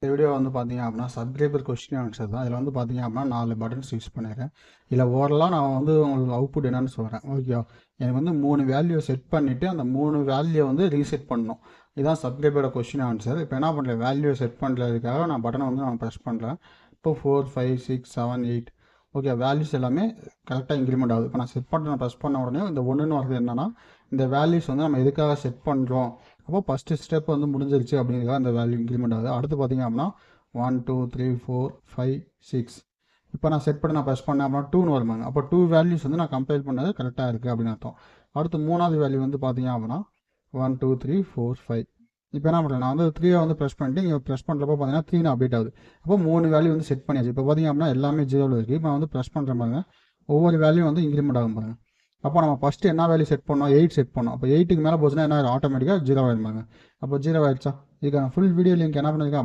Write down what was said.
இந்த வீடியோ வந்து பார்த்தீங்க அப்படின்னா சப்ஸ்கிரைபர் கொஸ்டின் ஆன்சர் தான். இதில் வந்து பார்த்தீங்க அப்படின்னா 4 பட்டன்ஸ் யூஸ் பண்ணியிருக்கேன். இதில் ஓவரலாக நான் வந்து உங்களுக்கு அவுட்புட் என்னன்னு சொல்கிறேன். ஓகேவா? எனக்கு வந்து 3 வேல்யூ செட் பண்ணிவிட்டு அந்த 3 வேல்யூ வந்து ரீசெட் பண்ணணும். இதுதான் சப்ஸ்கிரைபரோட கொஸ்டின் ஆன்சர். இப்போ என்ன பண்ணுறேன், வேல்யூ செட் பண்ணுறதுக்காக நான் பட்டனை வந்து நான் ப்ரெஸ் பண்ணுறேன். இப்போ 4, 5, 6, 7, 8 ஓகே, வேல்யூஸ் எல்லாமே கரெக்டாக இன்க்ரிமெண்ட் ஆகுது. இப்போ நான் செட் பண்ணுறேன், ப்ரெஸ் பண்ண உடனே இந்த ஒன்றுன்னு வரது என்னன்னா, இந்த வேல்யூஸ் வந்து நம்ம எதுக்காக செட் பண்ணுறோம், அப்போ ஃபஸ்ட்டு ஸ்டெப் வந்து முடிஞ்சிருச்சு அப்படிங்கிறத அந்த வேல்யூ இன்க்ரிமெண்ட் ஆகுது. அடுத்து பார்த்தீங்க அப்படின்னா 1, 2, 3, 4, 5, 6 இப்போ நான் செட் பண்ண நான் ப்ரெஸ் பண்ணேன் அப்படின்னா 2ன்னு வருமாங்க. அப்போ 2 வேல்யூஸ் வந்து நான் கம்பேர் பண்ணது கரெக்டாக இருக்குது அப்படின்னு அர்த்தம். அடுத்து 3வது வேல்யூ வந்து பார்த்தீங்க அப்படின்னா 1, 2, 3, 4, 5 இப்போ என்ன பண்ணுறேன், நான் வந்து 3 வந்து ப்ரெஸ் பண்ணிட்டு இங்கே ப்ரெஸ் பண்ணுறப்போ பார்த்தீங்கன்னா 3 அப்டேட் ஆகுது. அப்போ 3 வேல்யூ வந்து செட் பண்ணியாச்சு. இப்போ பார்த்தீங்க அப்படின்னா எல்லாமே 0வில் இருக்குது. இப்போ நான் வந்து ப்ரெஸ் பண்ணுற பாருங்க, ஒவ்வொரு வேல்யூ வந்து இன்க்ரிமெண்ட் ஆகும் பாருங்க. அப்போ நம்ம ஃபஸ்ட்டு என்ன வேல்யூ செட் பண்ணோம், 8 செட் பண்ணோம். அப்போ 8க்கு மேலே போச்சுன்னா என்ன ஆட்டோமேட்டிக்காக 0 ஆகிடுமாங்க. அப்போ 0 ஆகிடுச்சா. இதுக்கான ஃபுல் வீடியோ லிங்க் என்ன பண்ணியிருக்கேன்